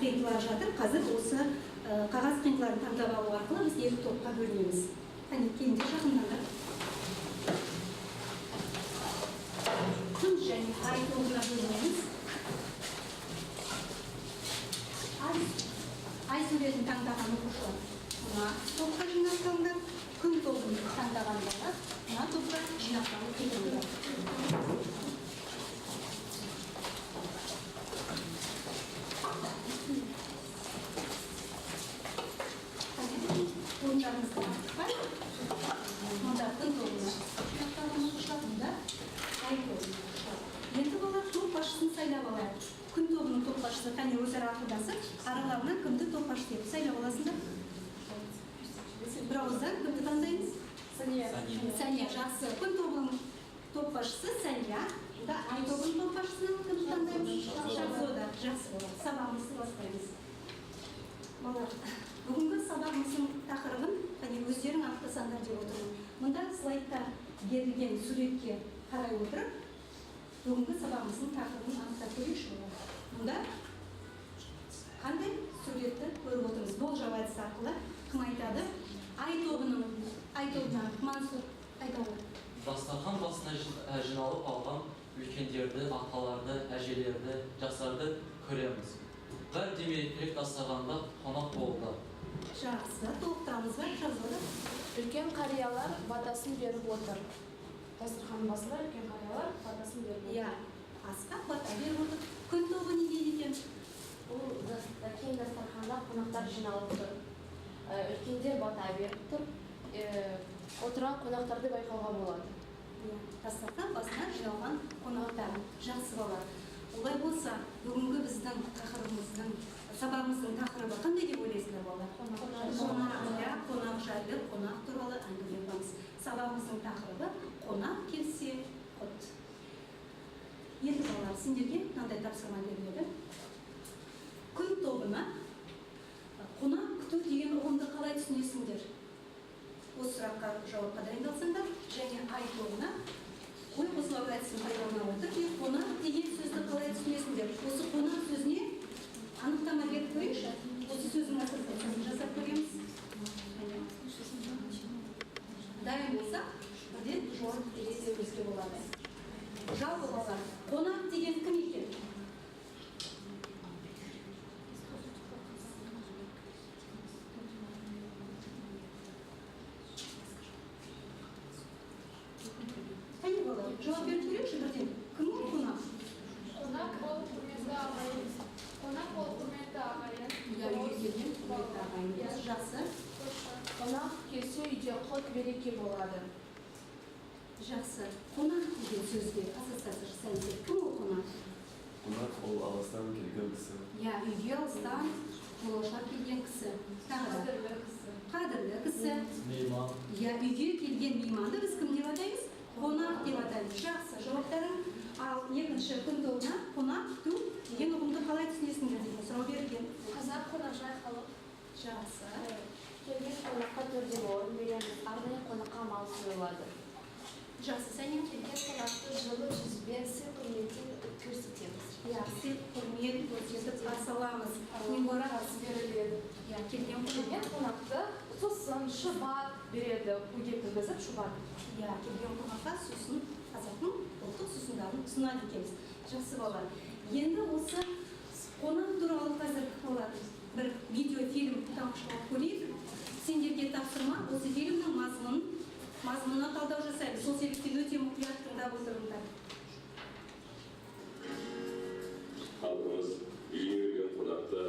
қиындылар жатыр. Қазір осы қағаз қиындыларын таңдап алу арқылы біз 2 топқа бөлінеміз. Қане, кейінге жақындаңдар. Күн және ай тобына бөлінеміз. Ай суретін таңдаған оқушылар мына топқа жинақталыңдар. Күн тобын таңдағандарға мына топқа жинақталып кетіңдер. Oyunlarımızda artık var. Onda күн тобына жинақталған оқушылар, мұнда ай тобына оқушылар. Енді олар топ басшысын сайлап алады. Күн тобының топ басшысы тәне өзара ақылдасып, араларынан кімді топ басшы деп сайлап аласыңдар. Bir ауыздан кімді таңдаймыз? Сәния. Жақсы. Күн тобының топ басшысы Сәния. Мұнда ай тобының топ басшысынан кімді таңдаймыз? Шахзода. Жақсы болады. Сабағымызды бастаймыз. Бүгінгі сабағымыздың тақырыбын өздерің анықтасаңдар деп отырмын. Мұнда слайдта берілген суретке қарай отырып, бүгінгі сабағымыздың тақырыбын анықтап көрейікші. Мұнда қандай суретті көріп отырмыз? Болжау әдісі арқылы кім айтады? Ай тобынан Мансұр айта ғой. Дастархан басына жиналып алған үлкендерді, аталарды, әжелерді, жастарды көреміз. Бір демек керек дастарханда қонақ болды. Жақсы, толықтырамыз ба? Жазылды. Үлкен қариялар батасын беріп отыр. Дастархан басында үлкен қариялар батасын беріп отыр. Иә, асқа бата беріп отыр. Күн тобы не дейді екен? Ол кең дастарханда қонақтар жиналып тұр. Үлкендер бата беріп тұр. Отырған қонақтарды байқауға болады. Дастархан басына жиналған қонақтар. Жақсы болады. Олай болса, бүгінгі біздің тақырыбымыздың, сабағымыздың тақырыбы қандай деп ойлайсыздар балалар? Қонақ жайлы, қонақ туралы әңгіме етеміз. Сабағымыздың тақырыбы қонақ келсе құт. Енді балалар, сендерге мынандай тапсырма беріледі. Күн тобына қонақ күту деген ұғымды қалай түсінесіңдер? Осы сұраққа жауапқа дайындалсаңдар, және ай тобына ой қосылау әдісін пайдалана отырып, қонақ деген сөзді қалай түсінесіңдер? Осы қонақ сөзіне анықтама беріп көрейікші. Осы сөздің ассоциациясын жасап көреміз. Дайын болса, бірден жауап беруге болады. Жалпы балалар, қонақ деген кім екен? Жауап беріп көрейікші бірден. Кім ол қонақ? Қонақ ол құрметті ағайын. Қонақ ол құрметті ағайын. Үйге келген құрметті ағайын. Жақсы. Қонақ келсе үйде құт береке болады. Жақсы. Қонақ деген сөзге ассоциация жасаңыздар. Кім ол қонақ? Қонақ ол алыстан келген кісі. Иә, үйге алыстан жолаушылар келген кісі. Қадірлі кісі. Мейман. Иә, үйге келген мейманды біз кім деп атаймыз? Қонақ деп атаймыз. Жақсы, жауаптарың. Ал екінші күн тобына қонақ күту деген ұғымды қалай түсінесіңдер деген сұрау берілген. Қазақ қонақжай халық. Жақсы. Келген қонаққа төрде орын береміз. Арнайы қонаққа мал сойылады. Жақсы, Сәния. Келген қонақты жылы жүзбен сый құрметпен көрсетеміз. Иә, сый құрмет көрсетіп қарсы аламыз. Немора Беріледі. иә, келген Келген қонақты сусын, шұбат береді. Үйге кіргізіп шұбат. иә, келген қонаққа сусын, қазақтың ұлттық сусындарын ұсынады екенбіз. Жақсы балалар. Енді осы қонақ туралы қазір бір видеофильм тамашалап көрейік. Сендерге тапсырма осы фильмнің мазмұнына талдау жасаймыз. Сол себептен өте мұқият тыңдап отырыңдар. Халқымыз үйіне келген қонақты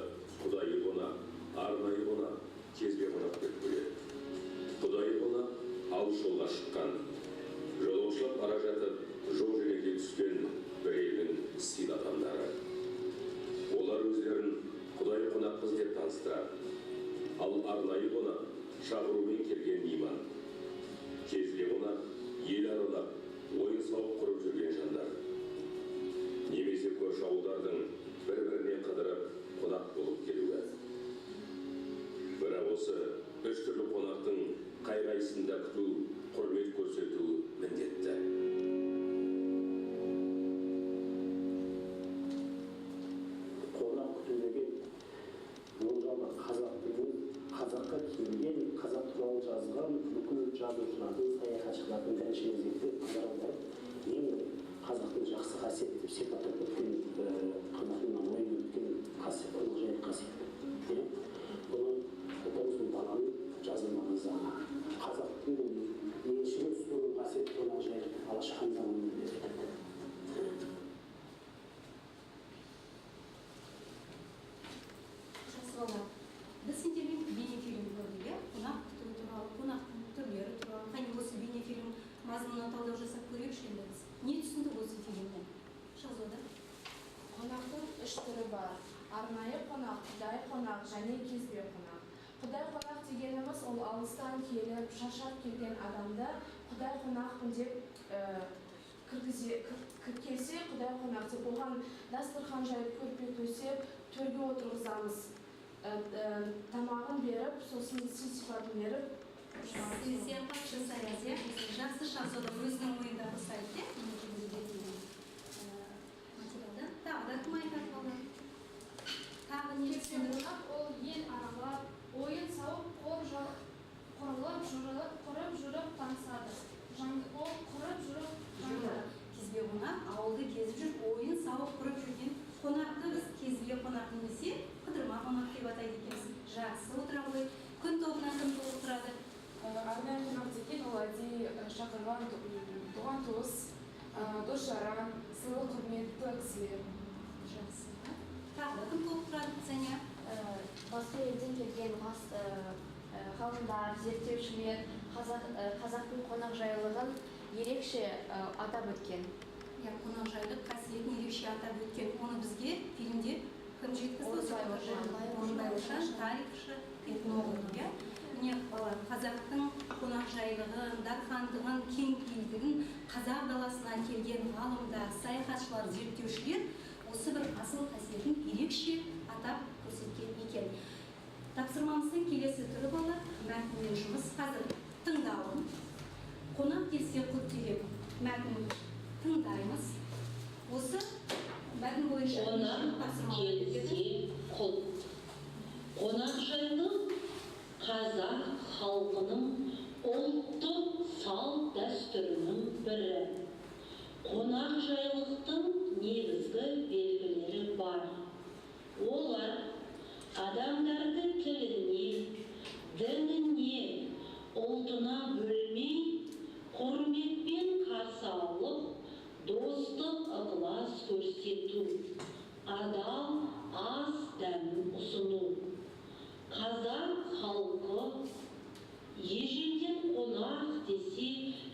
құдайы қонақ, арнайы қонақ, кезбе қонақ деп көреді. Құдайы қонақ алыс жолға шыққан, жолаушылап бара жатып, жол жөнекей түскен бір елдің сыйлы адамдары. Олар өздерін құдайы қонақпыз деп таныстырады. Ал арнайы қонақ шақырумен келген мейман. Кезбе қонақ ел аралап, ойын сауық қасиет деп сипаттап өткен қонақтың ойын өткен қасиет, қонақжайлық қасиет. Бұны атамыздың баланың жазылмаған заңы. Қазақтың еншілі ұстының қасиет қонақжайлық Алашахан заманында берілді. Біз сендермен бейнефильм көрдік, қонақ күту туралы, қонақтың түрлері туралы, қане осы бейнефильм мазмұнына талдау жасап көрейікші енді біз. Не түсіндік осы фильмден? Шахзода? Қонақтың 3 түрі бар. Арнайы қонақ, құдай қонақ және кезбе қонақ. Құдай қонақ дегеніміз ол алыстан келіп, шаршап келген адамды құдай қонақпын деп келсе, құдай қонақ деп оған дастархан жайып, көрпе төсеп, төрге отырғызамыз. Тамағын беріп, сосын сипатын беріп, Сипат жасайды, жақсы Шахзода өзінің ойында жасайды, материалда. Тағы да кім айтады қалды? Тағы не түсіндіріп? Ол ел аралап, ойын сауық құрылып жүріп танысады. Ол құрып жүріп танысады. Кезбе қонақ ауылды кезіп жүріп, ойын сауық құрып жүрген қонақты біз кезбе қонақ немесе қыдырма қонақ деп атайды екенбіз. Жақсы отыра ғой. Күн тобынан кім отырады? арнайы қонақ деген ол әдейі шақырған туған туыс, дос-жаран, сыйлы құрметті кісілер. Жақсы. Тағы кім отырады, Сәния? Басқа елден келген ғалымдар, зерттеушілер қазақтың қонақжайлығын ерекше атап өткен. Қонақжайлық қасиетін ерекше атап өткен. Оны бізге фильмде кім жеткізді? Орынбайұлы, тарихшы, этнолог. Міне қазақтың қонақжайлығын, дархандығын, кеңпейілдігін қазақ даласынан келген ғалымдар, саяхатшылар, зерттеушілер осы бір асыл қасиетін ерекше атап көрсеткен екен. Тапсырмамыздың келесі түрі бала мәтінмен жұмыс қазір тыңдауын. Қонақ келсе құттелеп мәтінін тыңдаймыз. Осы мәтін бойынша қонақ келсе құт. Қонақжайлық қазақ халқының ұлттық салт дәстүрінің бірі. Қонақжайлықтың негізгі белгілері бар. Олар адамдарды тіліне, дініне, ұлтына бөлмей, құрметпен қарсы алып, достық ықылас көрсету, адал ас дәмін ұсыну. Қазақ халқы ежелден қонақ десе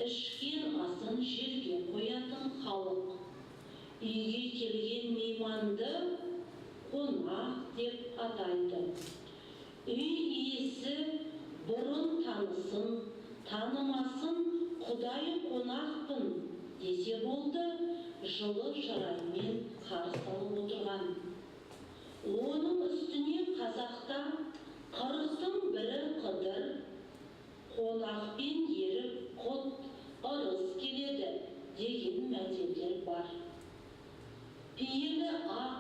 ішкен асын жерге қоятын халық. Үйге келген мейманды қонақ деп атайды. Үй иесі бұрын танысын, танымасын, құдайы қонақпын десе болды, жылы шыраймен қарсы алып отырған. Оның үстіне қазақта қырықтың бірі қыдыр, қонақпен еріп құт ырыс келеді деген мәтелдер бар. Пейілі ақ,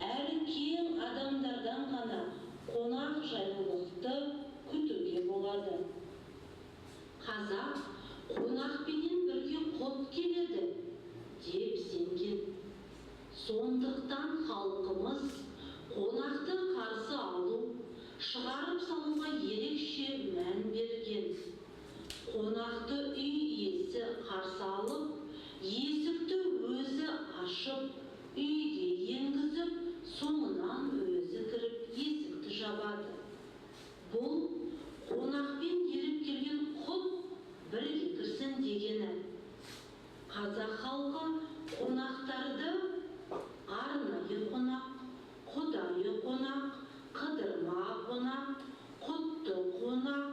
әрі кең адамдардан ғана қонақ жайлылықты күтуге болады. Қазақ қонақпенен бірге құт келеді деп сенген. Сондықтан халқымыз қонақты қарсы алу, шығарып салуға ерекше мән берген. Қонақты үй иесі қарсы алып, есікті өзі ашып, үйге енгізіп, соңынан өзі кіріп, есікті жабады. Бұл қонақпен еріп келген құт бірге кірсін дегені. Қазақ халқы қонақтарды арнайы қонақ, құдайы қонақ, қыдырма қонақ, құтты қонақ,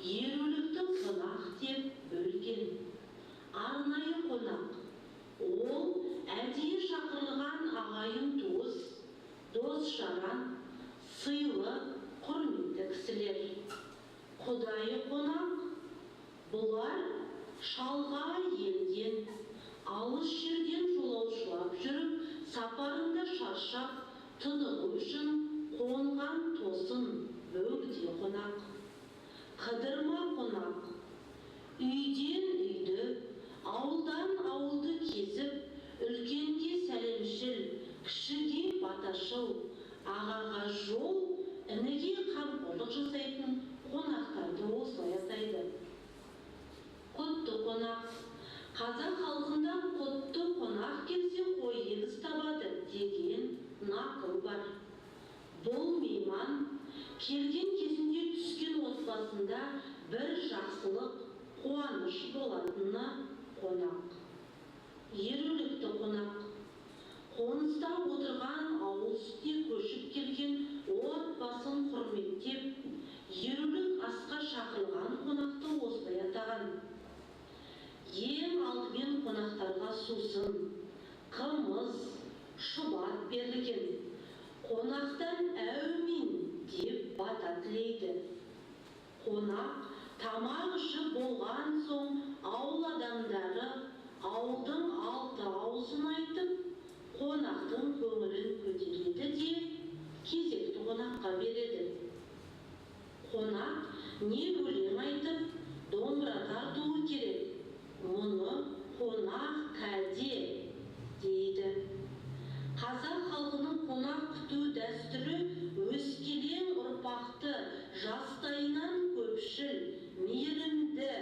ерулікті қонақ деп бөлген. Арнайы қонақ ол әдейі шақырылған ағайын туыс, дос-жаран, сыйлы, құрметті кісілер. Құдайы қонақ бұлар шалғай елден, алыс жерден жолаушылап жүріп, сапарында шаршап, тынығу үшін қонған тосын бөгде қонақ. Қыдырма қонақ үйден үйді, ауылдан ауылды кезіп, үлкенге келген кезінде түскен отбасында бір жақсылық, қуаныш болатынына қонақ. Ерулікті қонақ. Қоныста отырған ауылсте көшіп келген отбасын құрметтеп, ерулік асқа шақырылған қонақты осылай атаған. Ең алдымен қонақтарға сусын, қымыз, шұбат берілген. Қонақтан әумин деп бата тілейді. Қонақ тамақ ішіп болған соң ауыл адамдары ауылдың алты ауызын айтып, қонақтың көңілін көтереді де кезекті қонаққа береді. Қонақ не өлең айтып, домбыра тартуы керек. Мұны қонақ кәде дейді. Қазақ халқының қонақ күту дәстүрі өскелең ұрпақты жастайынан көпшіл, мейірімді,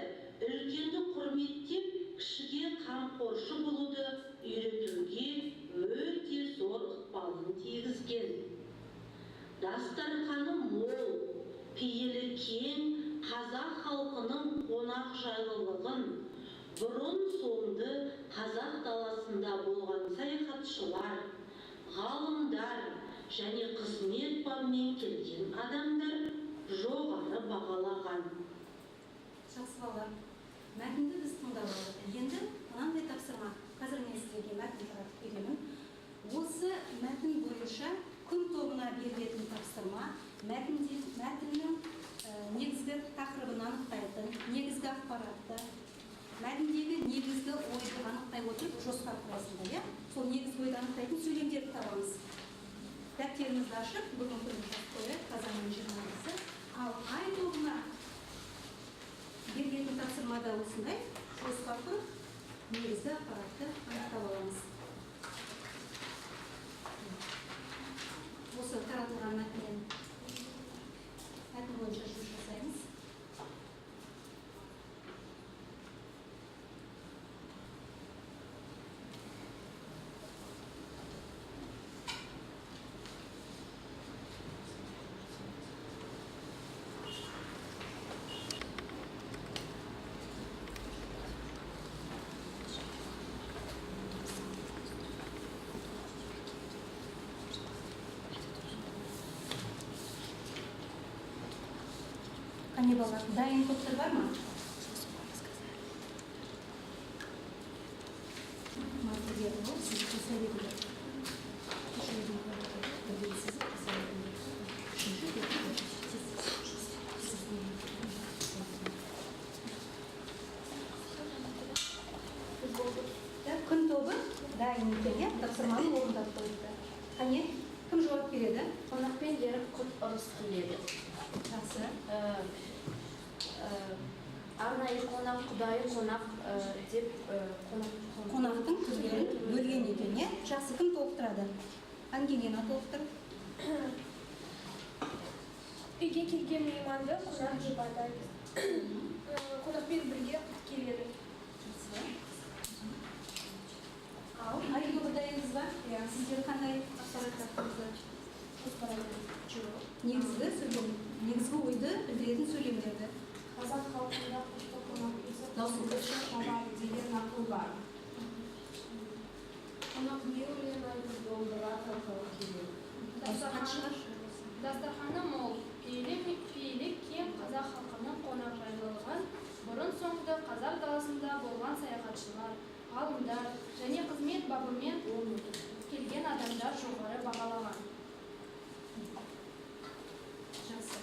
үлкенді құрметтеп, кішіге қамқоршы болуды үйретуге өте зор ықпалын тигізген. Дастарханы мол, пейілі кең қазақ халқының қонақ жайлылығын бұрын соңды қазақ даласында болған саяхатшылар, ғалымдар және қызмет бабымен келген адамдар жоғары бағалаған. Жақсы балалар, мәтінді біз тыңдап алдық. Енді мынандай тапсырма, қазір мен сіздерге мәтін таратып беремін. Осы мәтін бойынша күн тобына берілетін тапсырма мәтіннің негізгі тақырыбын анықтайтын, негізгі ақпаратты, мәтіндегі негізгі ойды анықтай отырып жоспар құрасында, сол негізгі ойды анықтайтын сөйлемдерді табамыз. Дәптерімізді ашып, бүгін күні жазып қояйық, қазанның 20-сы. Ал ай тобына берілетін тапсырмада осындай жоспар құрып, негізгі ақпаратты анықтап аламыз. Осы таратылған мәтін бойынша жұмыс жасаймыз. Қане балалар, дайын топтар бар ма? Күн тобы дайын екен, тапсырманы орындап қойды. Қане, кім жауап береді? Қонақпен еріп құт ұрыс келеді. Жақсы. Арнайы қонақ, құдайы қонақ деп қонақтың түрлерін бөлген екен, е? Жақсы, кім толықтырады? Ангелина толықтыр. Үйге келген мейманды қонақ деп атайды. Қонақпен бірге құт келеді. Ал, айгүл дайынсыз ба? Сіздер қандай ақпараттарыңызды негізгі ойды білдіретін сөйлемдерді. Қазақ халқында құтты қонақ иесі Даусын көші табады деген нақыл бар. Қонақ Не өлең айтып домбыра тартуы келеді. Дастарханы мол, пейілі кең қазақ халқының қонақ жайлылығын бұрын соңды қазақ даласында болған саяхатшылар, ғалымдар және қызмет бабымен келген адамдар жоғары бағалаған. Жақсы.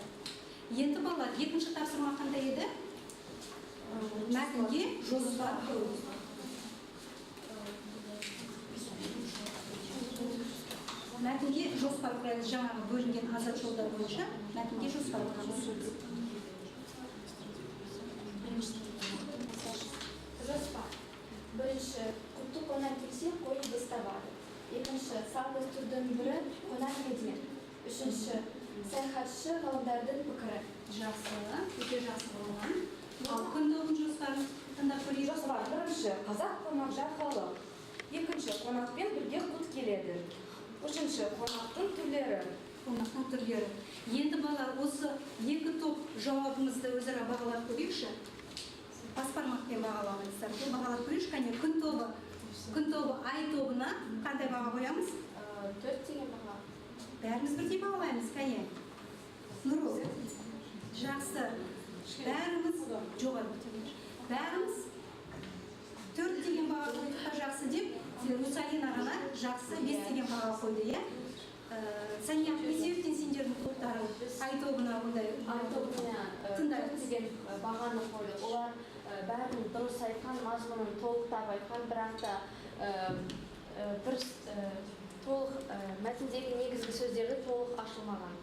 Енді балалар, екінші тапсырма қандай еді? Мәтінге жоспар құру. Мәтінге жоспар құрайық, жаңағы бөлінген азат жолдар бойынша мәтінге жоспар құрамыз. Жоспар. Бірінші, құтты қонақ келсе қой ыдыс табады. Екінші, салт дәстүрдің бірі қонақ меден. Үшінші, саяхатшы ғалымдардың пікірі. Жақсы, өте жақсы болған. Ал күн тобының жоспарын тыңдап көрейік. Жоспар. Бірінші, қазақ қонақжай халық. Екінші, қонақпен бірге құт келеді. Үшінші, қонақтың түрлері. қонақтың түрлері. Енді балалар осы екі топ жауабымызды өзара бағалап көрейікші. Бас бармақпен бағаламайсыздар. Бағалап көрейікші, қане күн тобы ай тобына қандай баға қоямыз? 4 деген баға. Бәріміз бірдей бағалаймыз, қане? Нұрол, жақсы. Бәріміз жоғары. Бәріміз 4 деген баға қойдықта жақсы деп, Русалина ғана жақсы 5 деген баға қойды, е? Сәния, не себептен сендердің топтары ай тобына бұндай? Ай тобына 4 деген бағаны қойды. Олар бәрін дұрыс айтқан, мазмұнын толықтап айтқан, бірақ та толық мәтіндегі негізгі сөздерді толық ашылмаған.